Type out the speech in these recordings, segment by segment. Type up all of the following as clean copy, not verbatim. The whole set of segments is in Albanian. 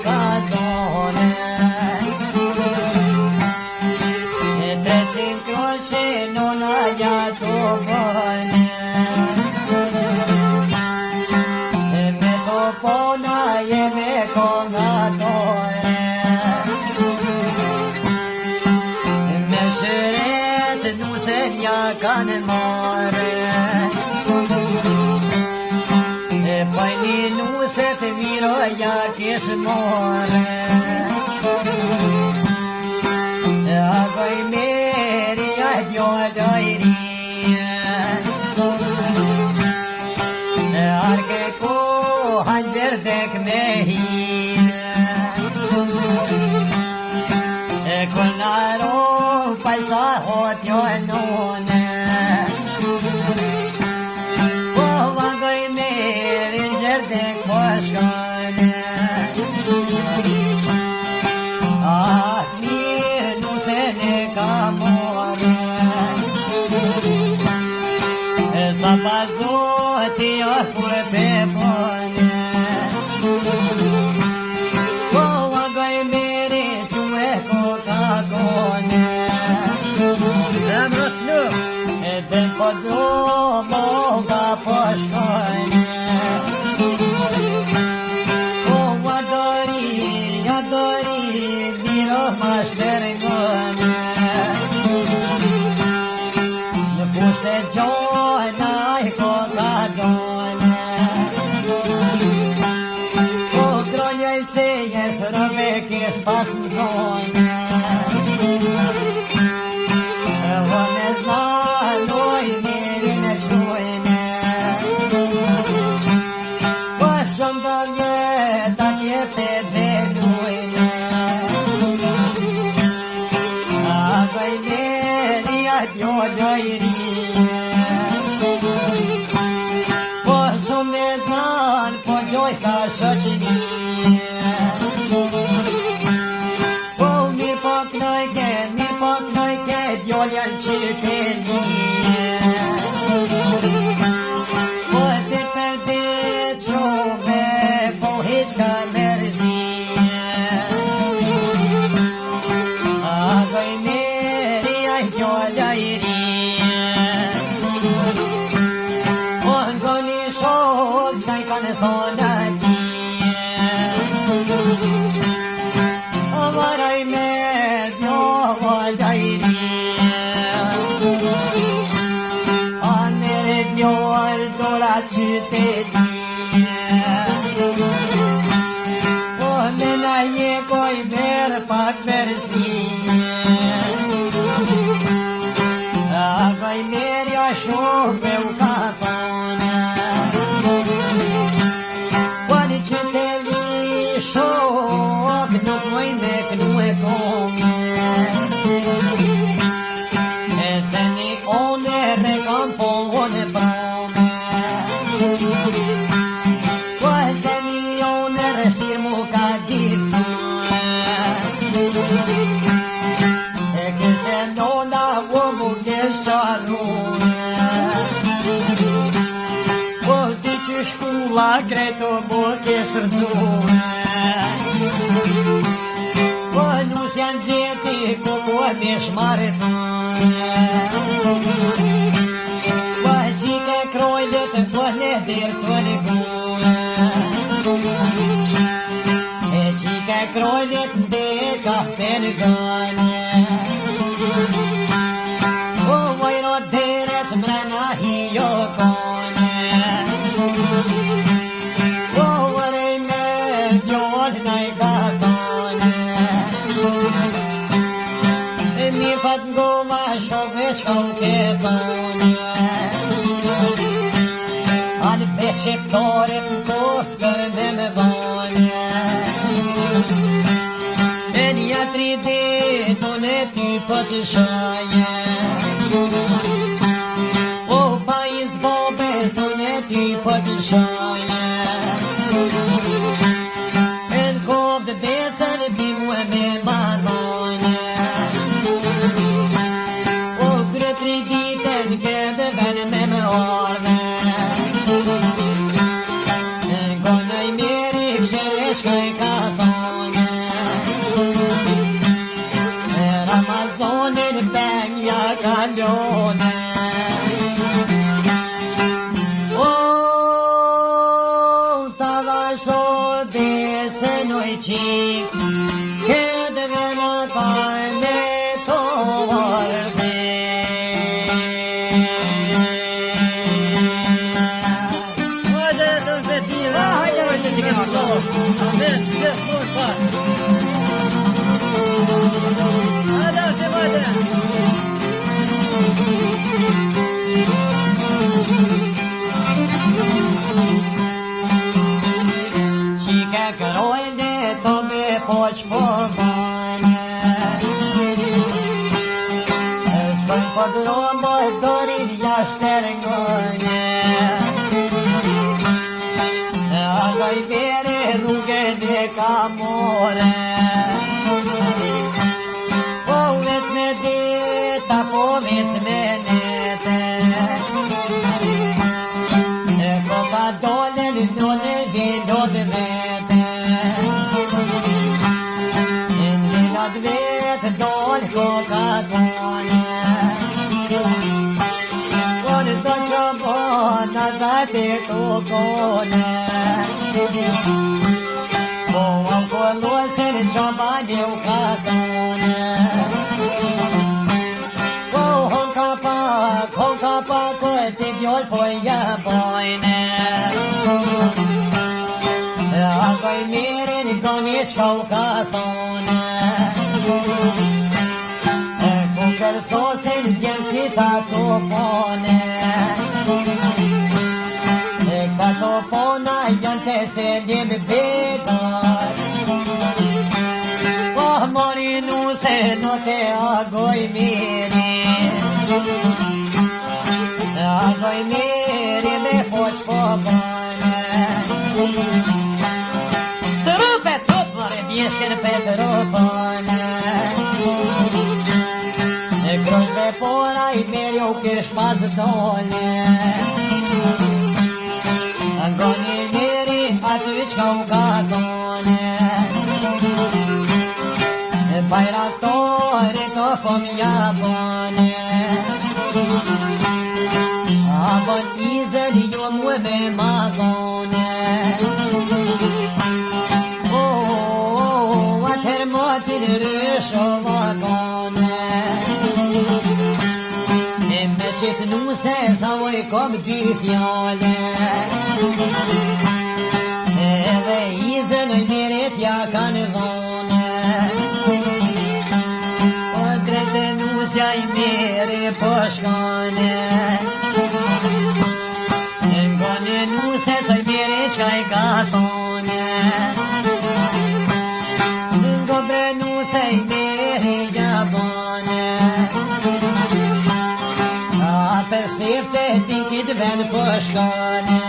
ka zone 300 kroqe nona ja to bëne me to pona jeme kongatore me shëret nusen ja kanë mare Pajni nuset miroja kesh more Agoj meri a djolojri Arke ko hanjer dek me hi Kolnaro paisa hot jo nune Sapazoti pure pe pone Agoj meri čue ko kagone Den podromo ga poškone Adori, miro maštergone Puște giona e cocadone O gronjoj se jes robe kish pas në zone O ne zna noj mirin e qujne Po shumë do vjet atje pe delujne Agoj meri atjo dojri Ka shoqëni Po mirë po knojke djoljan që të li Po të përde qume po heqka mërzi Agoj meri a djoljajri Po ngoni shoq qaj kanë thonë qyteti Po në na je koj merë pak mërzi Agoj merja shumë u ka thonë Po një qyteli shok nuk moj me kënu e kome E se një one re kam po one pra Shkulla kreto bo ke sërzune Po nus janë gjeti po me shmaretune Po qike krojlet po ne dirto në gune E qike krojlet dhe ka përgane Po vojro deres mrena hi jo kone Shkoke fone Anë beshqiptorit në koft kërënde me vone E një 3 ditën e ty po të shaje O pa i zbobe son e ty po të shaje E në koft dhe besën di mu e me marmone Gonaj meri këshere shkoj ka thonë qik këtë vënataj me të vërte. Hajde të vetive. Hajde rëjtë si kema qovë. Amen, se s'mos pa. Hajde, se vajte. Qika kërojnë të me poq po bane. Shkojnë po dronë më dorin jashtë rëngone. Agoj mere rrugën e kamore. Po vec me dita, po vec me nete. E ko ka dolen vilot vete. Në vilot vete dol ko ka dole. Kone të qëpo në zate të kone. Po am folosin qëmbani u ka kone. Po honka pa këtë djol po ja bojne. Agoj mirin goni shka u ka thone. Ku kërsosin djem qita të pone. Ka të pona janë të selim begar. Po mori nuse në te agoj mirin. Agoj mirin me poq po bane. Të rupe top mare bjeshken pe të rupane. Grozve pora i meri u kish pas dole. Angoni meri aty qka u ka thone. Bajraktore të pomja bone. Avon izën jo muë me magone. Atër motin rësho vagone. Me qitë nuse thavoj kom dy fjale. Edhe izën oj mirit ja kanë dhone. Po drejtë nusja i miri po shkone. Ngone nuse soj miri qka i ka thone. Ngobre nuse i miri ja bone. Për sifte dikit ven për shkone.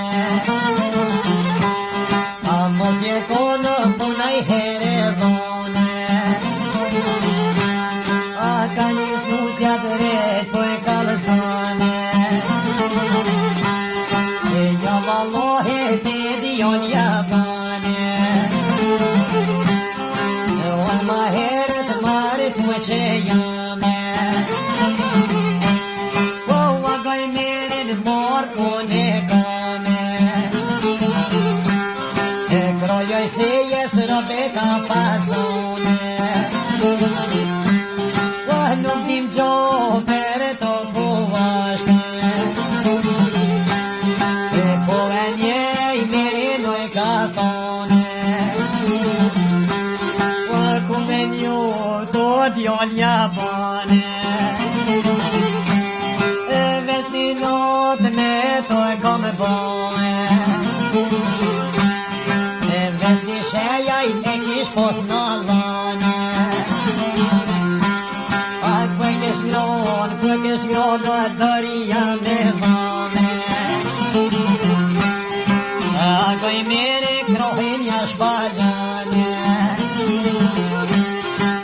A mos je konë puna i here dhone. A ka njës nusja drejt po e kalëzone. E ja vallohe te dion jabane. On ma heret marit mu që jame. Une kame. E krojoj se jes robe ka pasone. Nuk dim gjo për të buvashte. E por e njej meri noj ka thone. Kume njo do t'jon jabane. Not me to e kom bone. E vezni sheja i e kish pos në lane. A kwe kish mjon do e dëria me vane. A koj miri krohin jash balane.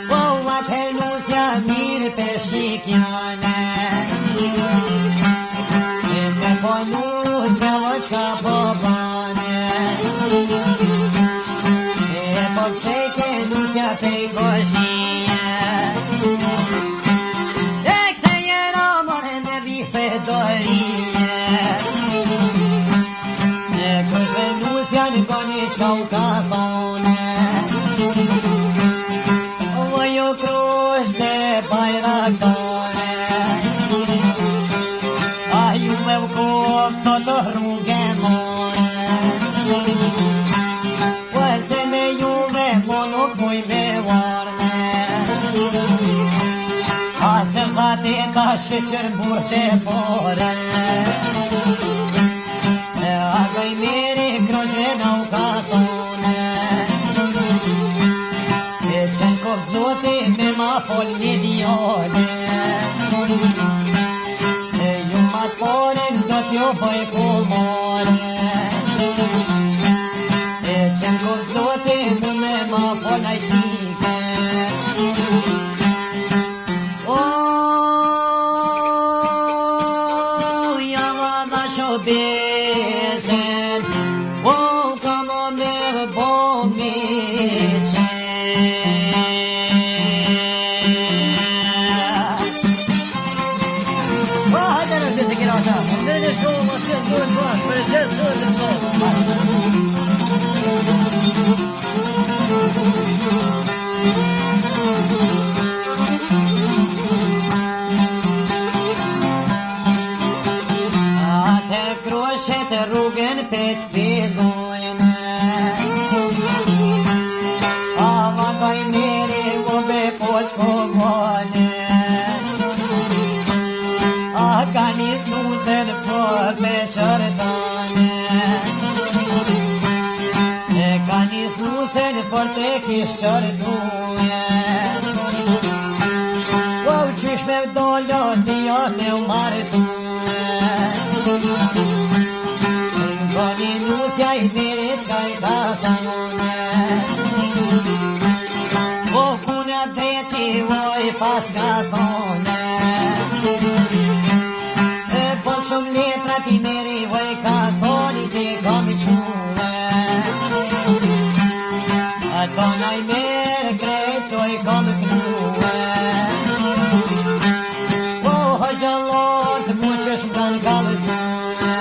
Po atër nusja mirë peshikjane. Po nusja voqka po bane. E po ceke nusja pej koshije. E këse jera more me bife dorije. E këshve nusja në koni qka u ka thone. rrugë more. Po se me juve mo nuk muj me varme. A se vzati ka sheqer burë të pore. Agoj miri kroshre në u ka thone. Qenë kovë zoti me ma fol një djone. Ju ma porin do t'ju bëj kumore. Qenë kovë zoti me ma fol a qike. Java da shobesen, kamo me bomiqe. Bene shumë atë duhet bash, për e qëtë zotin Ate kroshet rrugën për t'fillojnë. Ava kaj miri u be poq po gone. Ka nis nusen fort me qërtane. Ka nis nusen fort e kish qërtuje. Qysh me dollo t'ja me u martuje. Goni nusja i miri qka i ka thone. Kuna dreqi voj pas ka thone. Shumë letra ti meri voj ka thoni ti kam i quve. Thona i merë krejtoj kam knuve. Gjallor të muqesh më kanë kalëzune.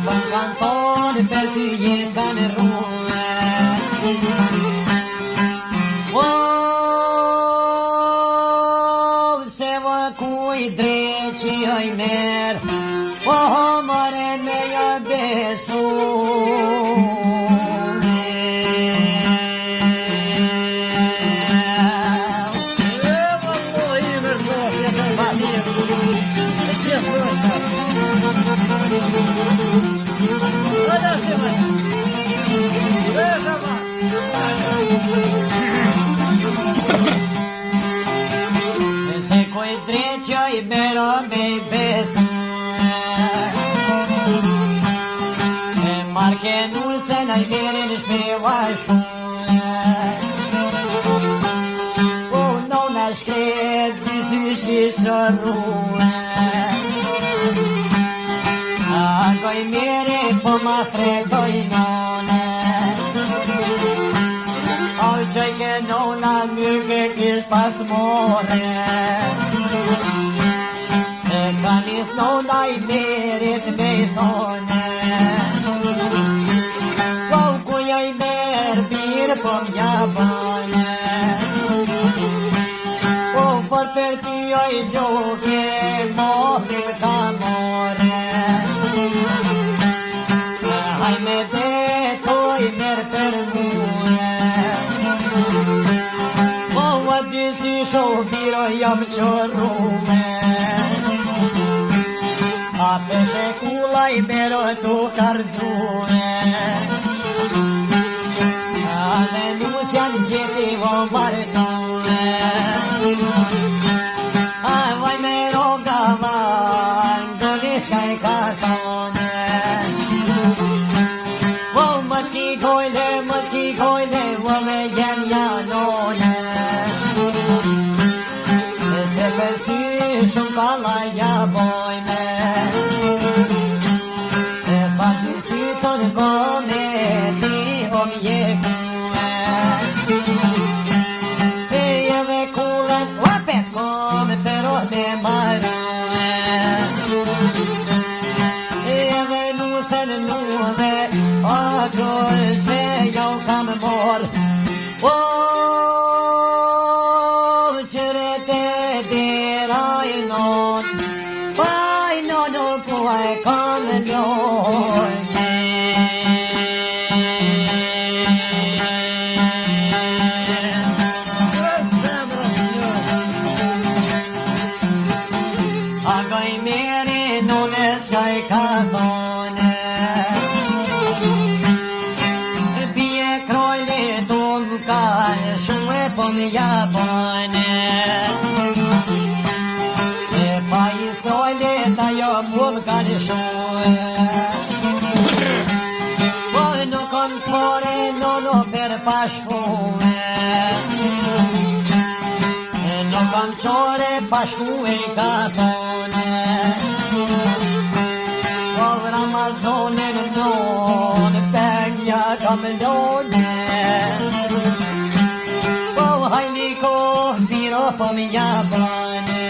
Për kanë thonë për ty jetë kanë rrume. Se vë kuj dreqi oj merë, mare me ja besu. Se kuj dreqja i bera me i besu. Marke nusen a i berin shme vashku. Nona shkret disi shishërruë. Agoj miri po ma fretoj none. Au qoj ke nona myrke kish pas more. Ka nis nona i mirit me i thone. Kuja i mer birë po mja bane. For për ty oj gjoke mohim ka more. Haj me detoj merë për mue. A dy si shobiro jam qërrume. A peshe kula i mero tu karzune. A dhe nusja në gjeti vo martune. A vaj me roga van, do nishka i ka thone. Mëski kojle, vo me jem janone. Se përsi shumë kalla ja bojme. Pa ty si të në kone, ti o mjekue. Edhe kullet, wapet kome, pero me marue. Edhe nusen nuve, a grojshme jau kam mor. Qërete dira i non, pa i nono kua e kamelone. Agoj meri nune shkaj ka thone, bie krojli tum ka shumë po më jabone. E pa i strojli ta jo mu më ka lishone. Po nuk kom fore nono per pashkune, nuk kam qore pashkue i ka thone. Po Ramazonin non pegja kam lone. Po hajni ko biro po mi jabane.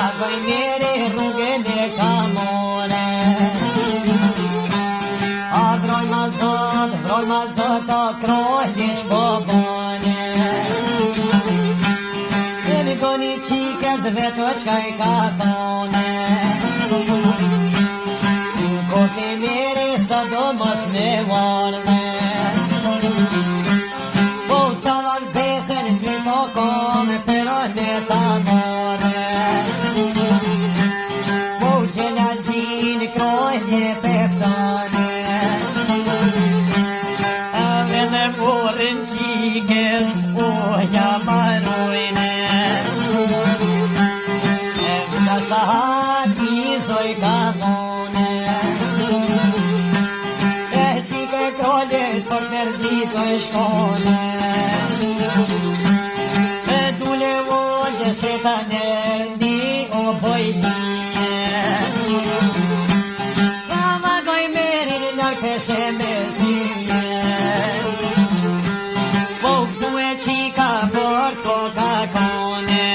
Agoj meri rrugën e kamone. A vroj ma zot o krojlish po bone. Edhe goni qikës veto qka i ka thone. Ko ti meri së do mos me varme. Po të dhan pesen ty po kome pero ne ta more. Po gjela gjin krojlje peftane. Ave me morin qikës o ja marojne. Sa hati zoj ka dhone. E qike krollet për nërzit o shkone. E dule vogje shkreta në o bojtije. Rama goj merin në peshe me zije. Po kësu e qika fort ko ka kone.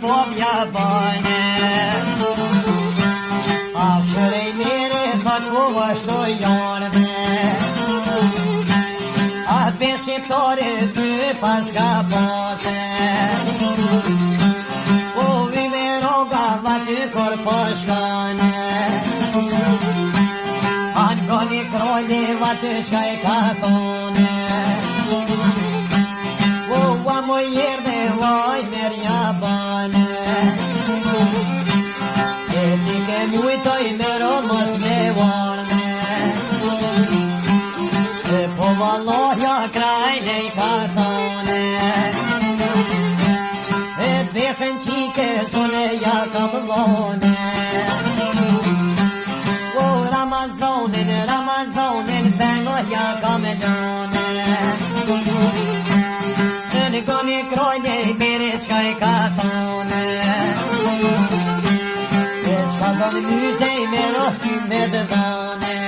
Bobja bane. A qërej mire thot ku vështo jarme. A be shqiptore ty pas ka pose. Po vime roga ma ty kor po shkane. Anë goni krojli ma ty shka i ka thone. Ua mo jerde vaj merja bane. E ti ke mujtoj mero mos me varme. E po valorja krajne i ka thone. E besen qike zone ja ka vone. O Ramazonin bengo ja ka me done. Në goni krojlje i mire qka i ka thone. E qka dhoni myshde i mero ty me dëdhone.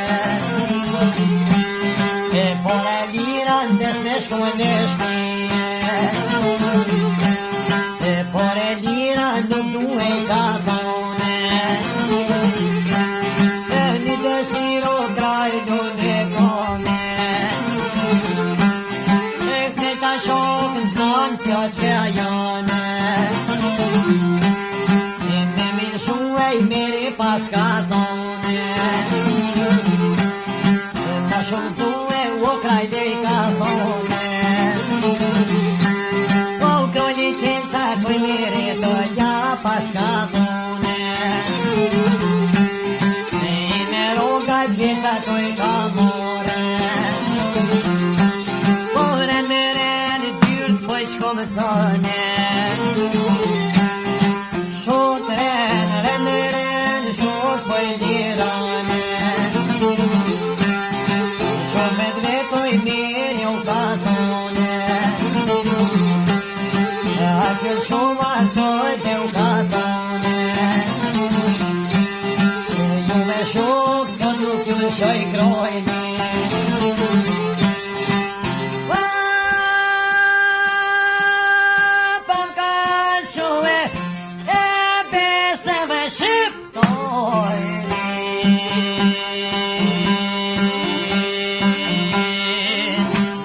E por e lira ndesh me shkoj në shpije. E por e lira nuk duhe i ka thone. E një dëshiro krajdu në kone. Shokën znon kjo që ajone. E me milshu e i meri pas ka thone. E ta shumë zdu e u krajde i ka thone. O krojli qenca të meri të ja pas ka thone. E me roga qenca të i ka more. Shkome cone. Shot ren, shot po i lirane. Shot me dveto i mirë u ka thone. A qëll shumë asoj te u ka thone. Ju me shok sot nuk ju shoj kro.